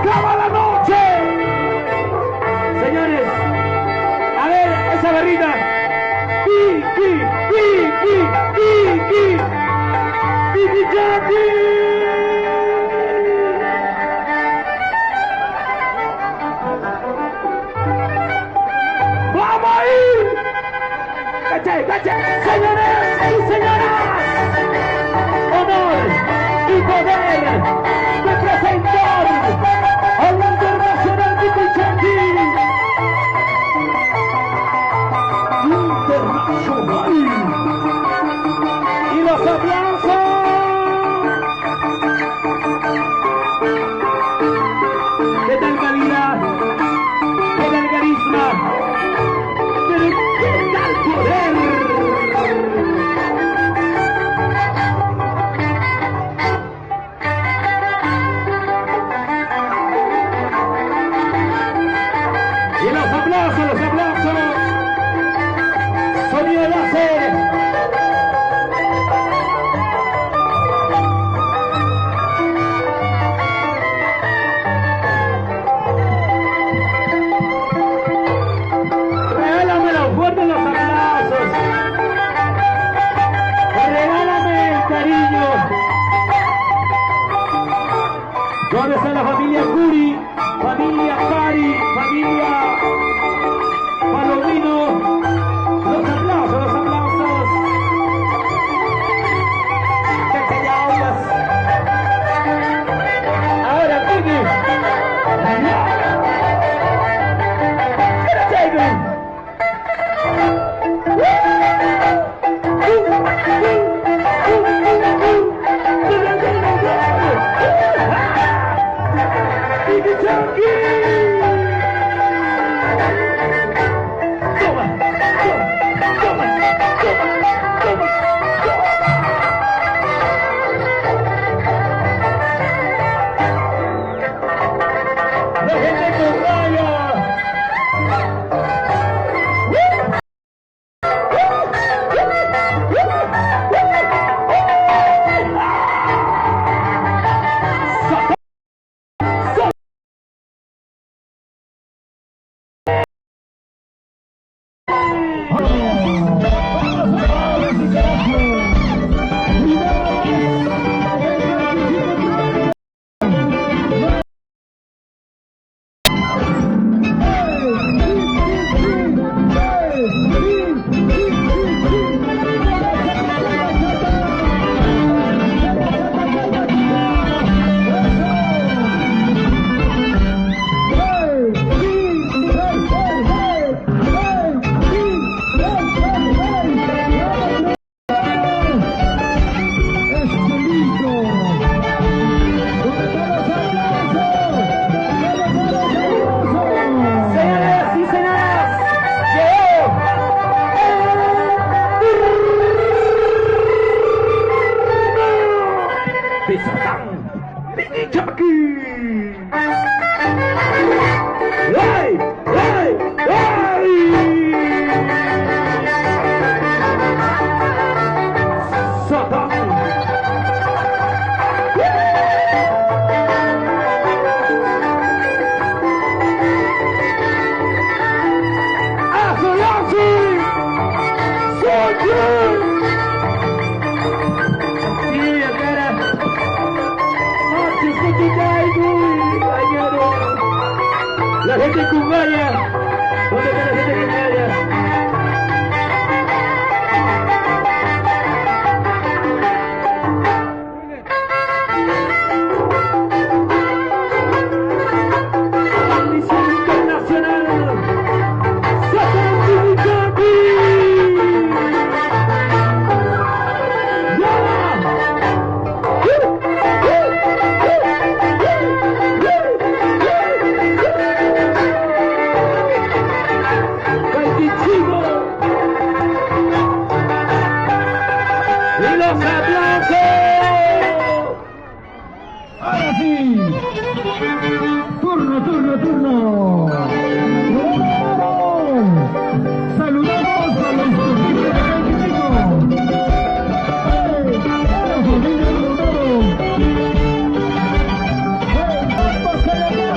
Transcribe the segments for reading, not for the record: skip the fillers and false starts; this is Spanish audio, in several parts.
acaba la noche. Señores, a ver, esa barrita. ¡Vamos ahí! ¡Caché! Señores y señoras, honor y poder de presentar al internacional Pipichaki. Internacional. Y los aplausos. ¿Qué tal calidad? ¿Qué tal carisma? ¿Pero qué tal poder? Y los aplausos. Sonido láser. Regálamelo fuerte los aplausos. Regálame el cariño. ¿Dónde está la familia Curi? Familia Cari, familia Palomino. Los aplausos. Ahora, Tiki. La gente en Cumbaya, ¿dónde está la gente en Cumbaya? Misión internacional, ¡y los aplausos! Ahora sí. Turno. Saludamos a los equipos de Caitichico. La familia Lomero. Vamos a la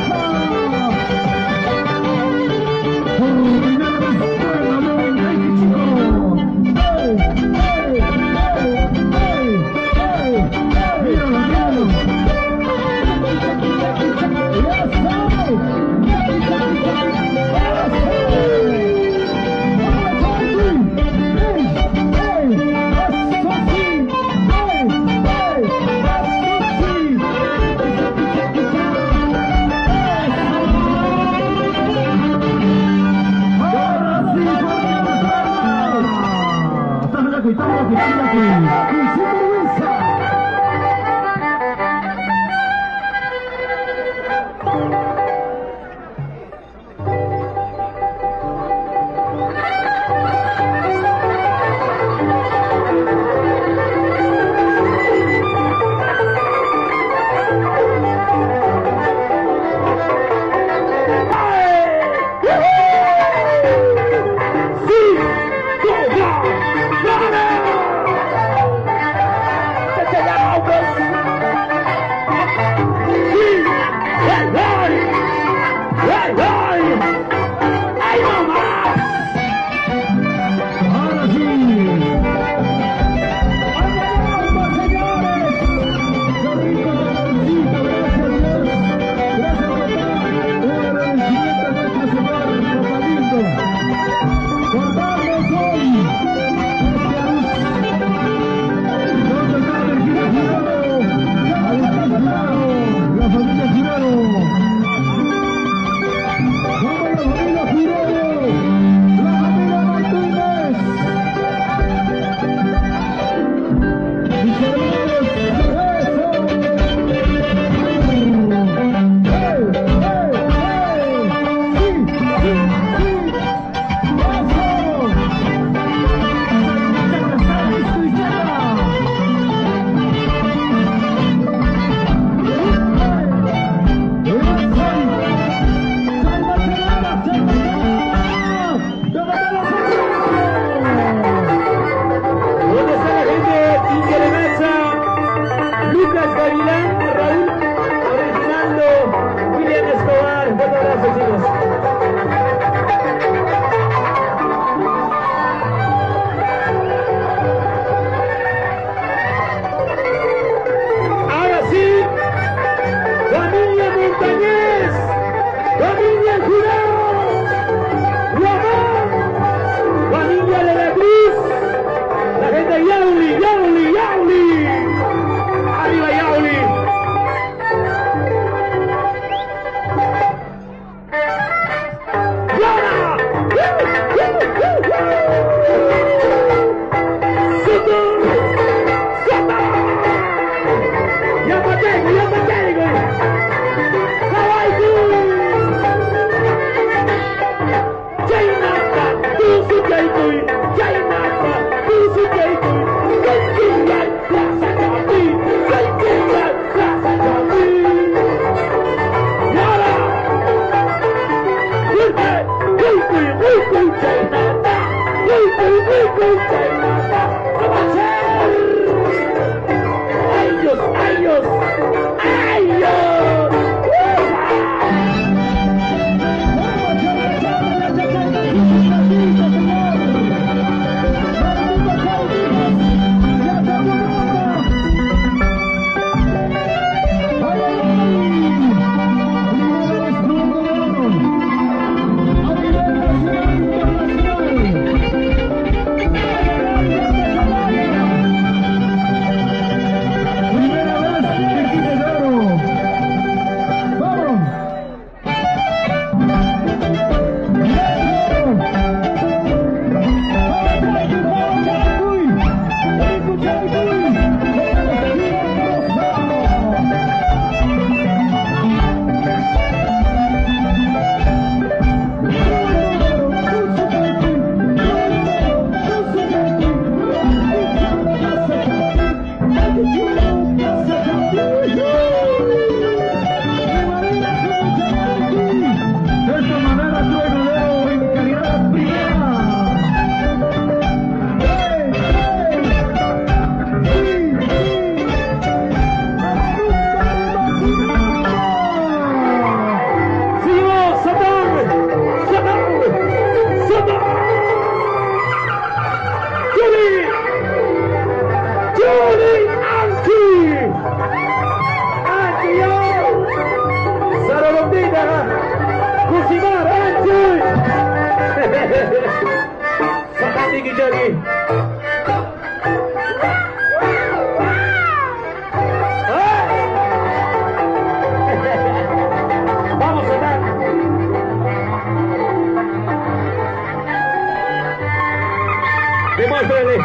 Demuéstrale.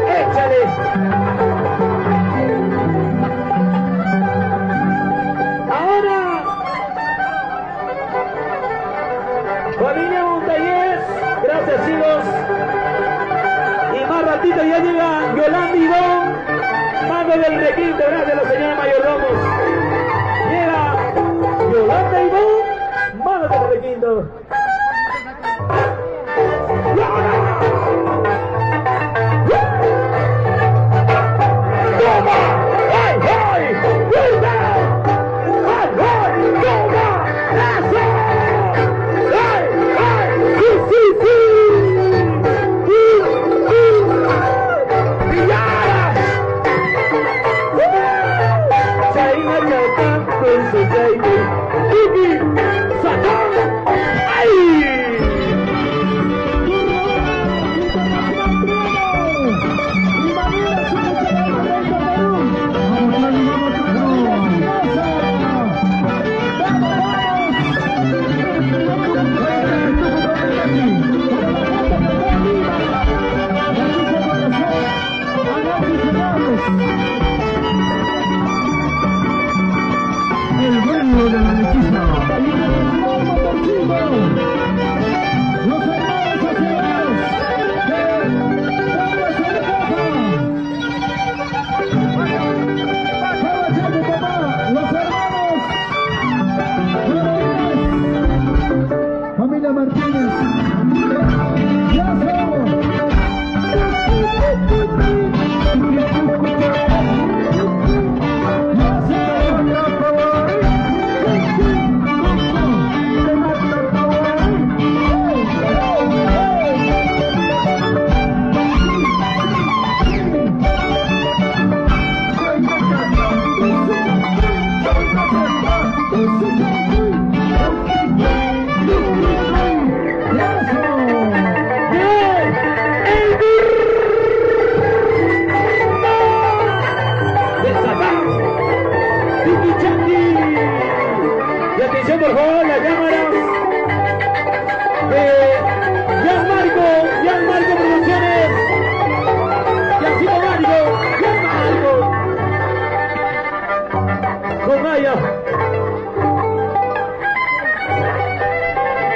Échale. Ahora los testigos. Y más ratito ya llega Yolanda y Don, mando del requinto, gracias a los señores mayordomos. Llega Yolanda y Don, mando del requinto.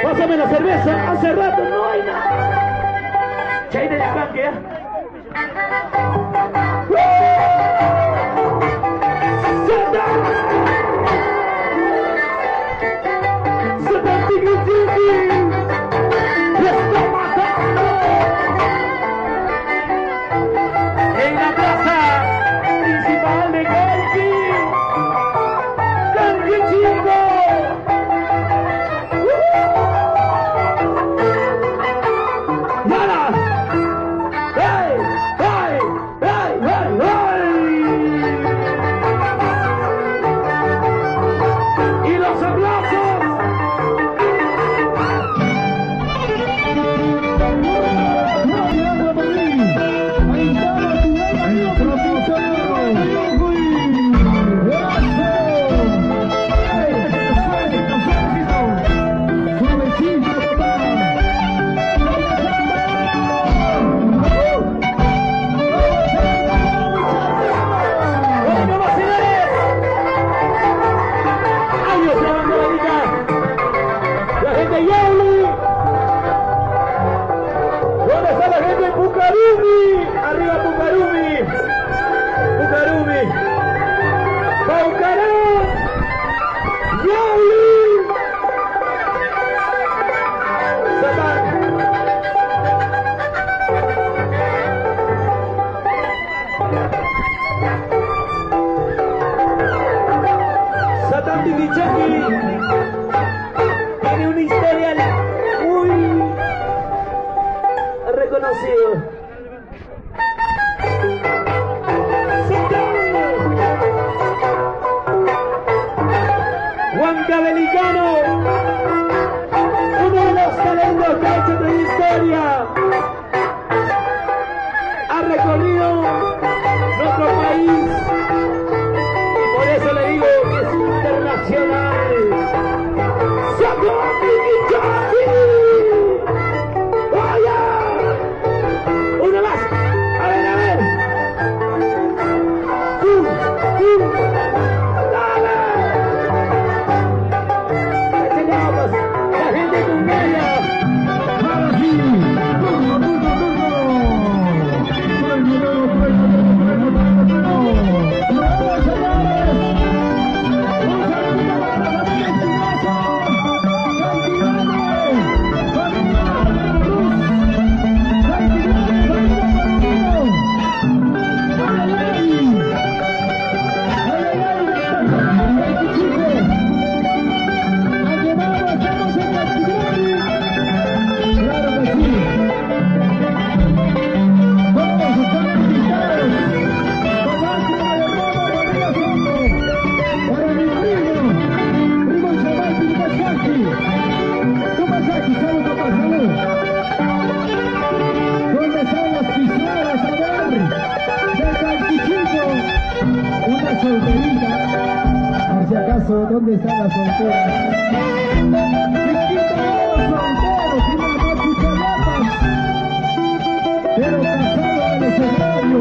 Pásame la cerveza, hace rato no hay nada. Chay de la banque, en la plaza principal de Calqui, Calqui chico. ¡Nada! ¡Hey! ¡Hey! ¡Hey! ¡Hey! ¡Hey! ¡Y los aplausos! ¿Dónde está la gente de Pucarumi? Arriba Pucarumi. Pucarumi. Paucarán. Yauli. Satán. Satán Tivichaki tiene una historia muy reconocido. Huancabelicano, uno de los talentos que ha hecho trayectoria, ha recorrido nuestro país y por eso le digo que es internacional. Una más. A ver, a ver. Dale. La gente con gana. Ahora sí. ¿Dónde están las solteras? Chiquito, soltero, sin una cucharadas, pero casado en el escenario.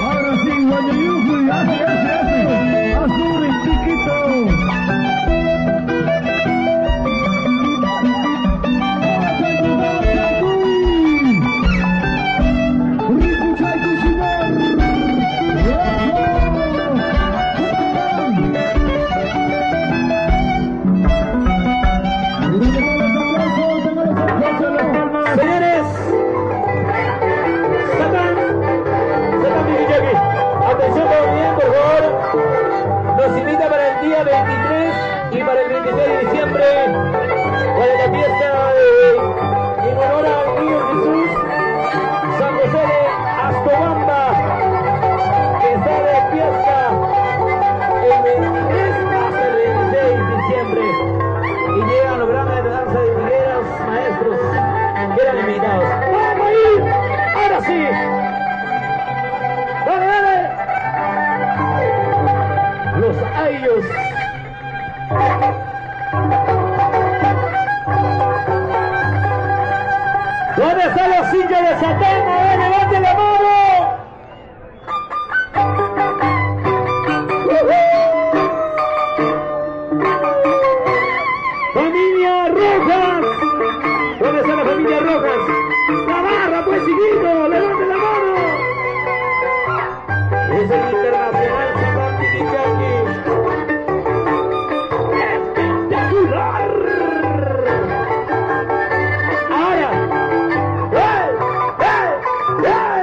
Ahora sí, Guayayuju, hace, azul y chiquito. Señores, Satán Miyagi, atención todo bien, por favor. Nos invita para el día 23 y para el 26 de diciembre para la fiesta en honor al Niño Jesús, San José de Astobamba, que está de fiesta el 23 hasta el 26 de diciembre. Y llegan los grandes de danza de higueras, maestros, que eran invitados. ¡Vamos a ir! ¡Ahora sí! ¡Dale, dale! Los ayos. ¿Dónde están los hinchas de Satán? A ver, levanten la mano. Familia Rojas. ¿Dónde está la familia Rojas? La barra, pues, chiquito, levanten la mano. Es el internacional Satán Miyagi. ¡Espectacular! Ahora. ¡Hey! ¡Hey!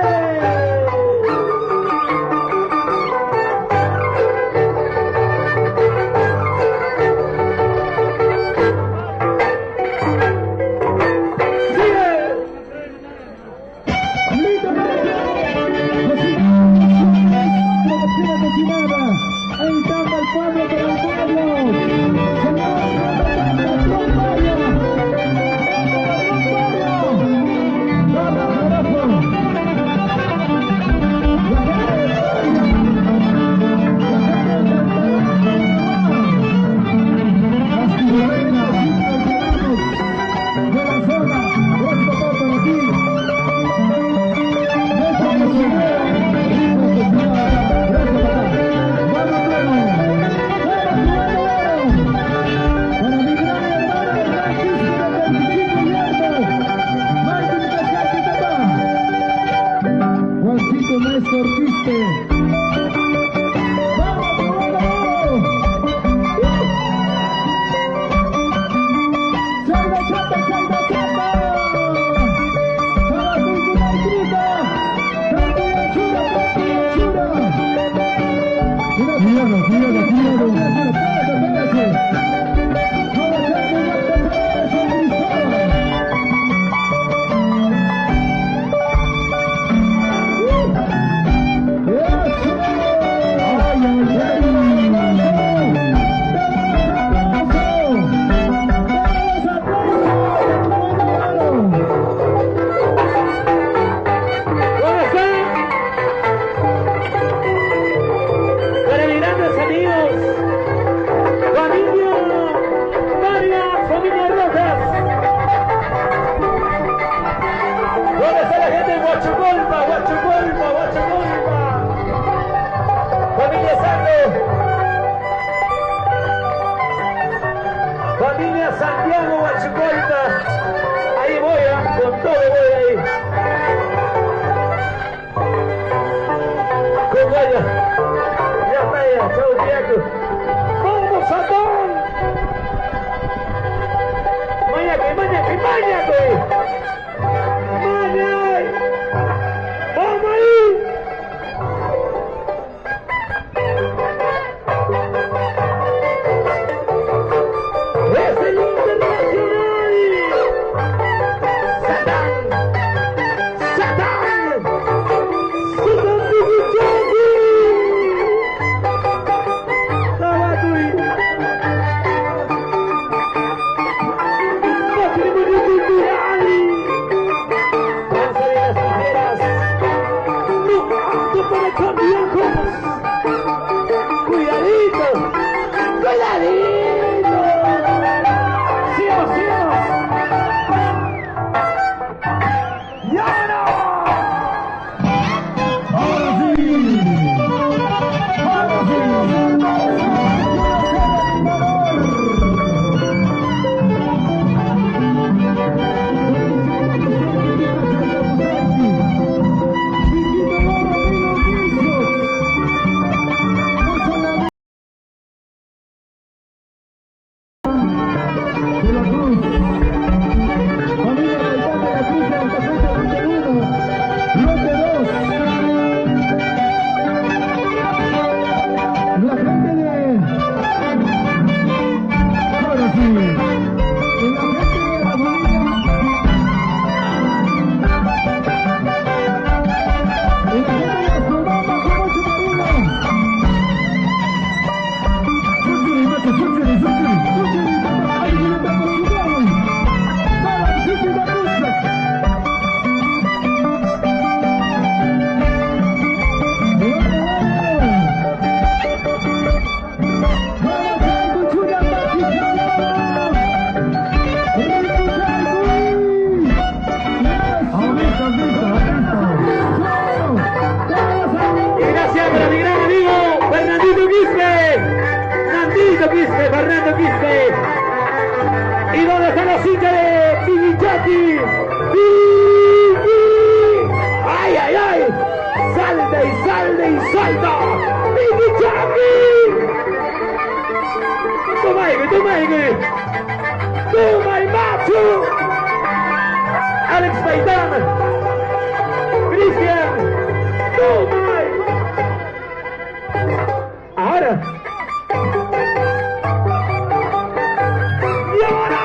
Para mis grandes amigos, familia Alex Paitán, Cristian, ahora. Y ahora.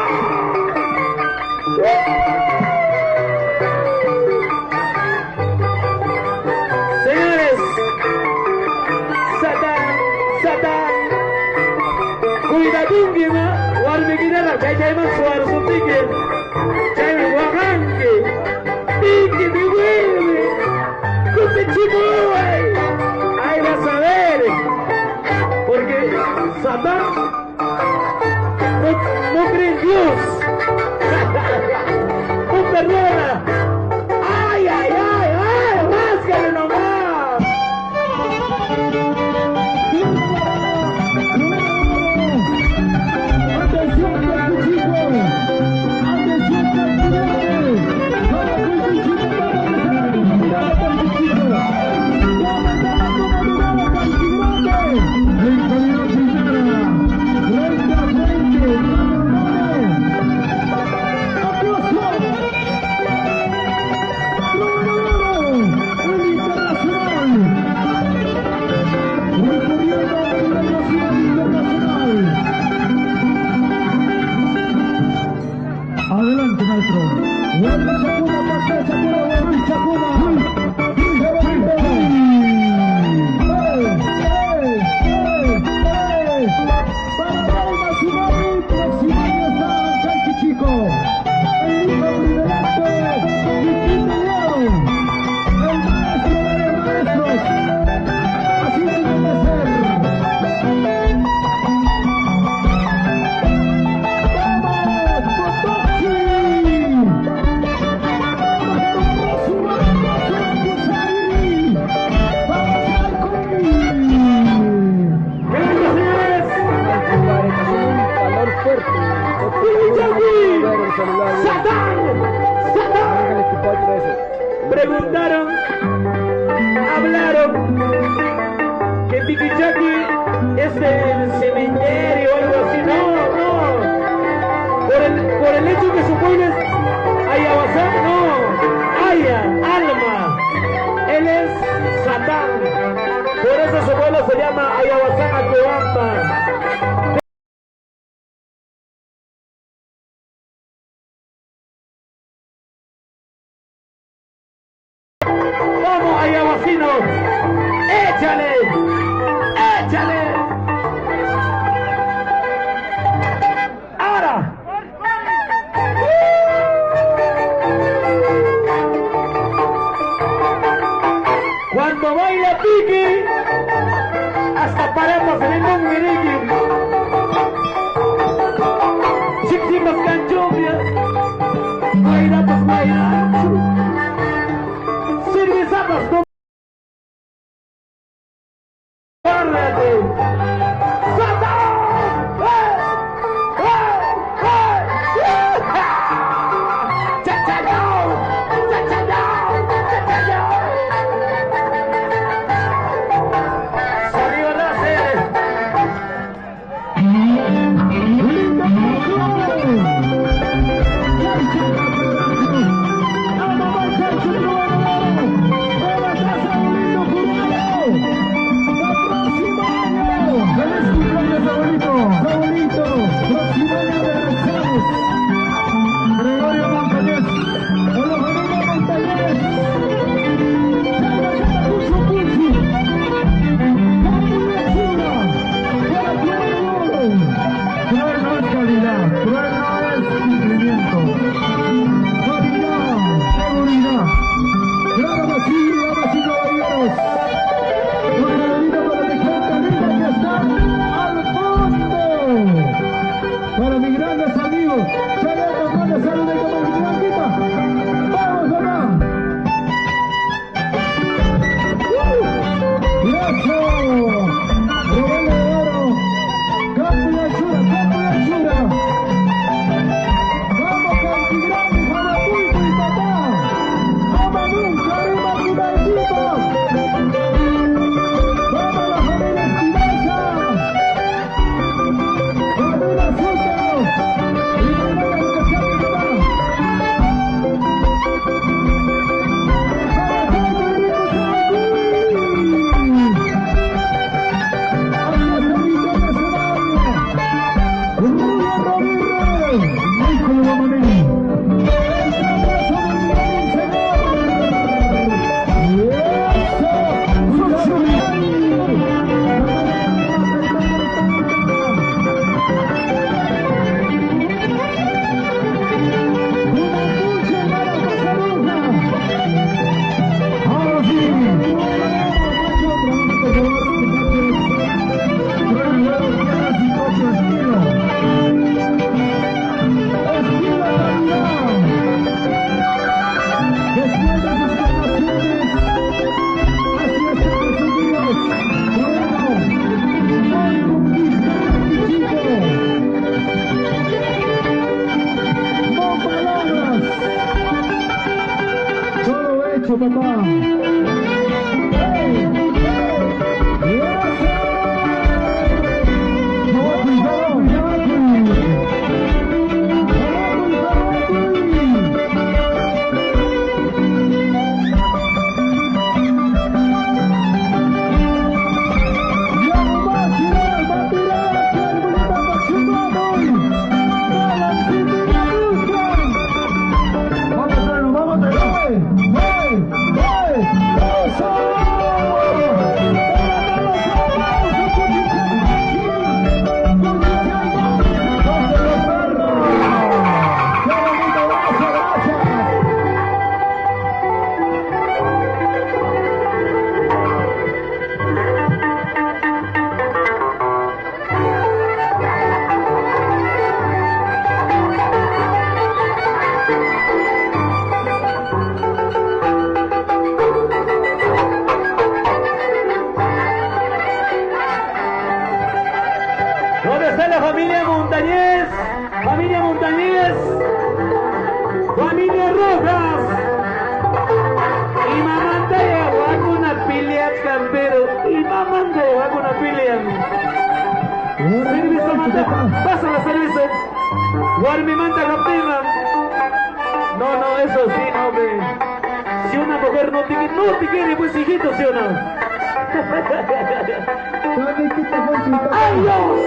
Señores, Satán, cuidadín gima, warmi ginara, chay man suar su ticket, chay guaranque, pique de hueve, con te chico, ahí vas a ver, porque Satán no cree en Dios, no perdona. Ay, máscale nomás. Atención, Chico. Atención, adelante, maestro. Preguntaron, hablaron que Piquichaqui es el cementerio o algo así. No. Por el hecho que su pueblo es Ayabasá, no. Aya, alma. Él es Satán. Por eso su pueblo se llama Ayabasá Acobamba. ¡Vamos, Ayabasino! ¡Échale! ¡Ahora! Cuando baila Piqui, hasta paramos en el Mongiriqui. Chiquimas canchombia, baila pues baila. Cervezamos con... ¡Guárdate! Para mis grandes amigos, saludos, grandes saludos como mi blanquita. Vamos allá. Gracias. Rubén de Oro. Campo y Anchura. Vamos Cantigrande, Jamapulco y papá. Vamos nunca, arriba tu equipo. Vamos la familia Espinosa. Vamos la Azúcar. Y familia Montañez, familia Montañez, familia Rojas, y mamanta de una pilia campero, y mamanta de una pilia. Cerveza manta, pasa la cerveza, guarmi manta captiva. No, eso sí, no, hombre. Si una mujer no te quiere, pues hijito, ¿sí o no? ¡Ay, Dios!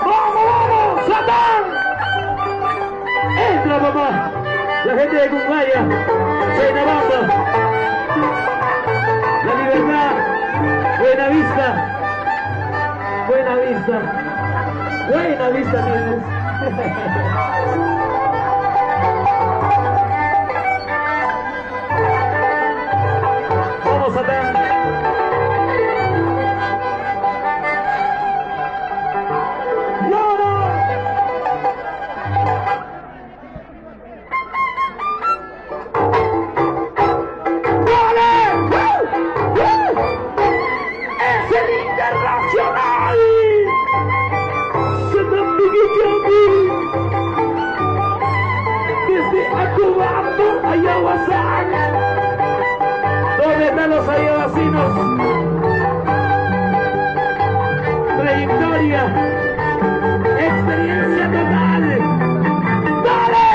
¡Vamos! ¡Satán! ¡Entra, papá! La gente de Cumbaya, Chenabamba, La Libertad, Buena Vista, tienes. Vamos, Satán. ¿Dónde están los ayavacinos? Trayectoria, experiencia total. ¡Dale!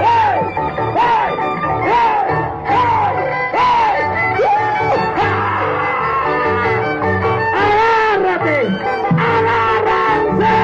¡Hey! ¡Hey! ¡Hey! ¡Hey! ¡Hey! ¡Agárrate! ¡Agárrense!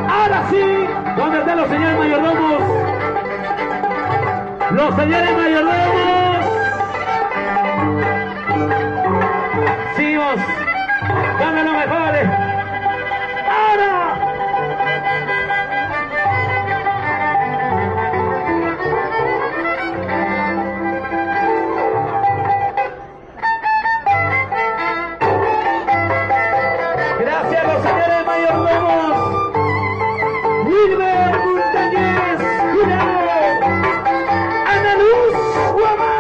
Ahora sí, ¿dónde están los señores mayordomos? Los señores mayordomos. Seguimos. Dame los mejores. ¡Ahora! Gracias a los señores mayordomos. Wilmer Montañez, Cuidado. Ana Luz Guamán.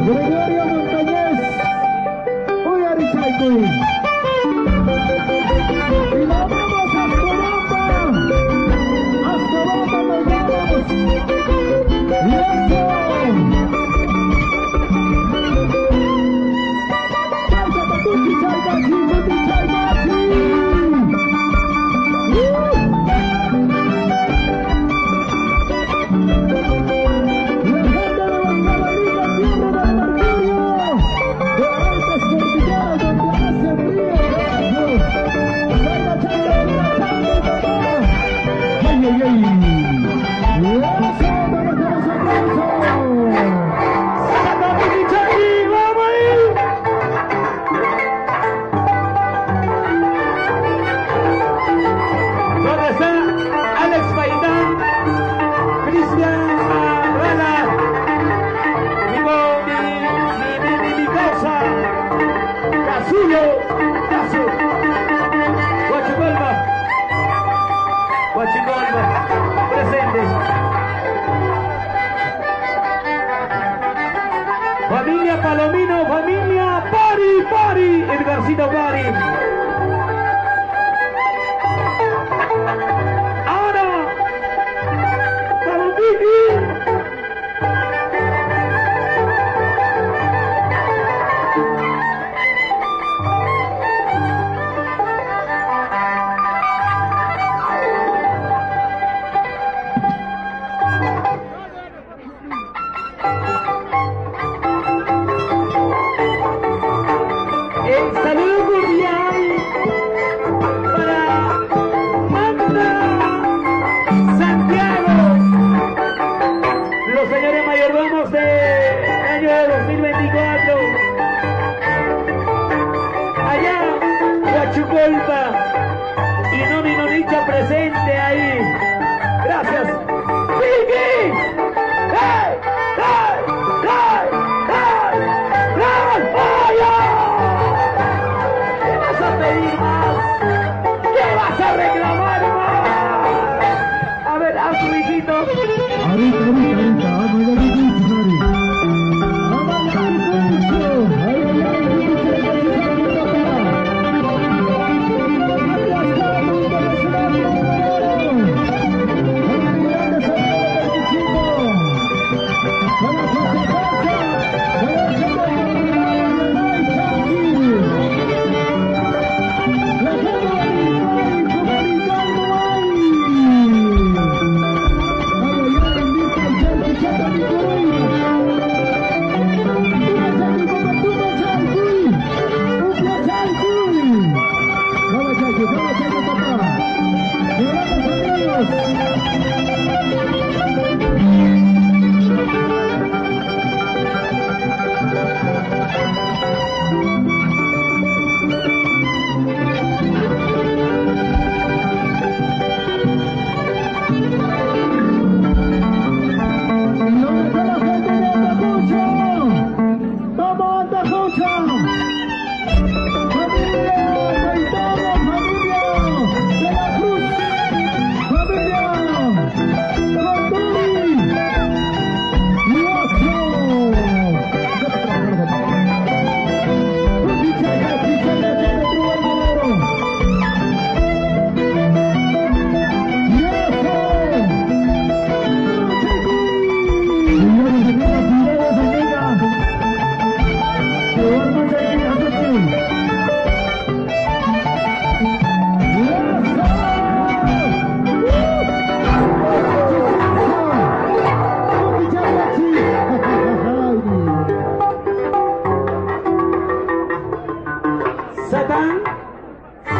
Gregorio Montañez, Uyarichaycuy. Y nos vamos a Colombia. Hasta Bogotá nos vamos. Y eso. Familia Palomino, familia Pari, Edgarcito Pari. Ahora, Palomini. El saludo cordial para Manda Santiago, los señores mayordomos del año 2024, allá Huachucolpa y Noni Nonicha presente ahí. Gracias. ¡Vicky! ¡Hey! ¡Hey! ¡Hey! ¡Hey! ¡Hey! ¡A pedir más! ¿Qué vas a reclamar más? A ver, a tu hijito. Ahorita,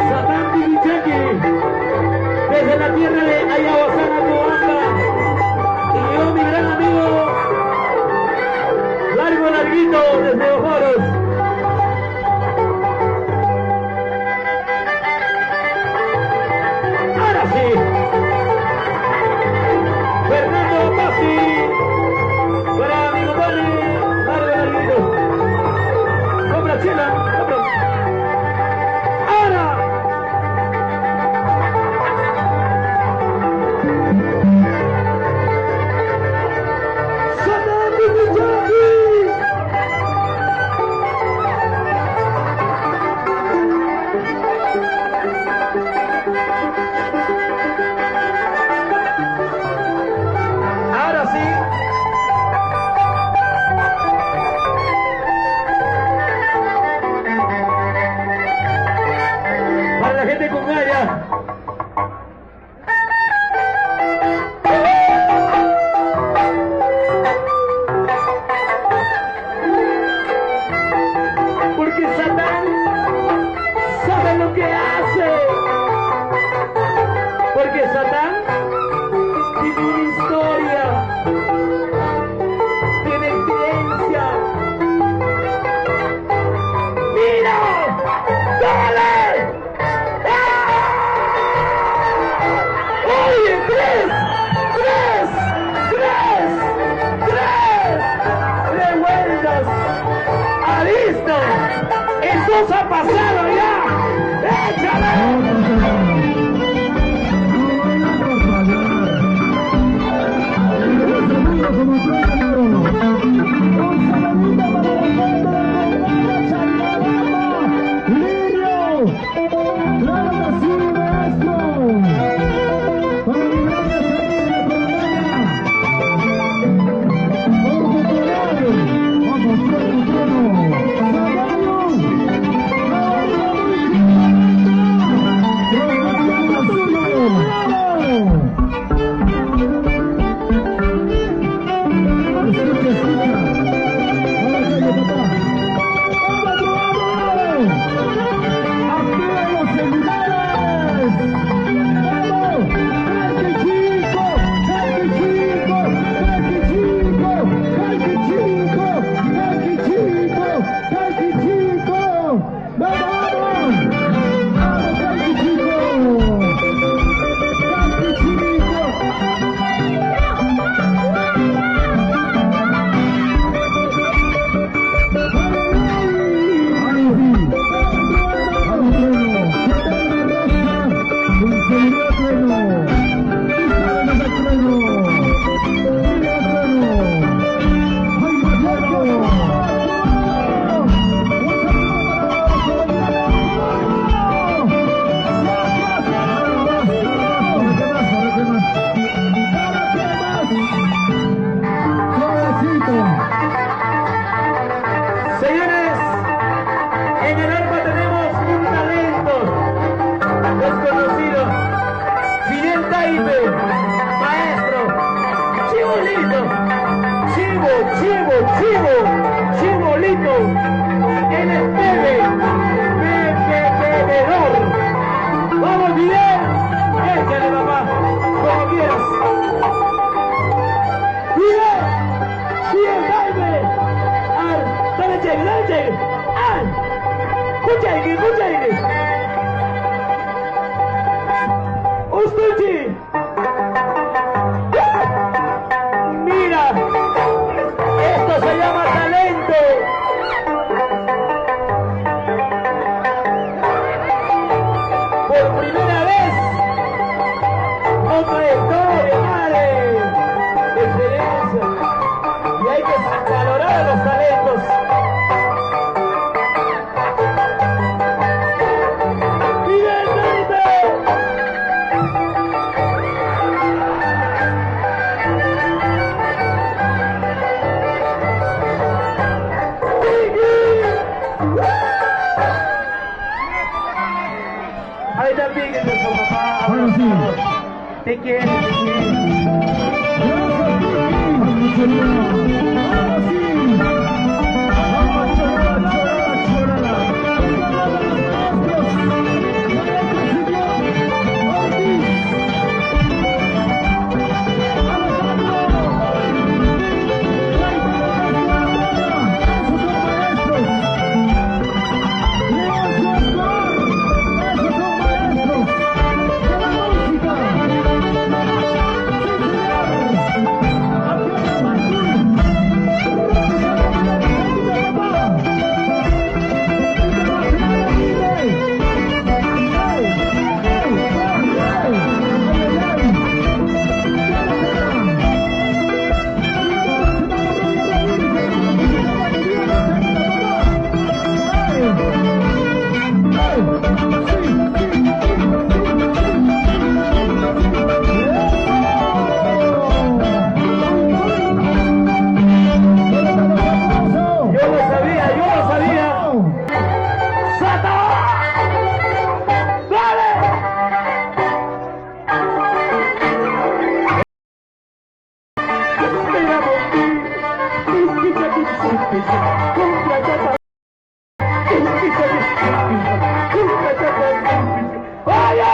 Satán Tilicheque, desde la tierra de Ayahuasana, Cobamba, y yo, mi gran amigo, Larguito, desde Ojoros. Ahora sí, Fernando Pazzi, para mi compadre, Larguito. Compra chela, compra. Ahora. Satán Tilicheque. listo. Eso ha pasado ya. ¡Échale! Señores, en el arco tenemos un talento desconocido. Fidel Taime, maestro. Chibolito. Chibolito. El espere. Bebedor. Vamos, Fidel. Échale, papá. Como quieras. Fidel Taime. Dale, cheque. Escucha. Ustuchi. Mira, esto se llama talento. Por primera vez, no trayectoria, madre, experiencia. Y hay que valorar a los talentos. Ahí también que nuestro papá. Bueno, sí. Te quiero. ¡Vaya!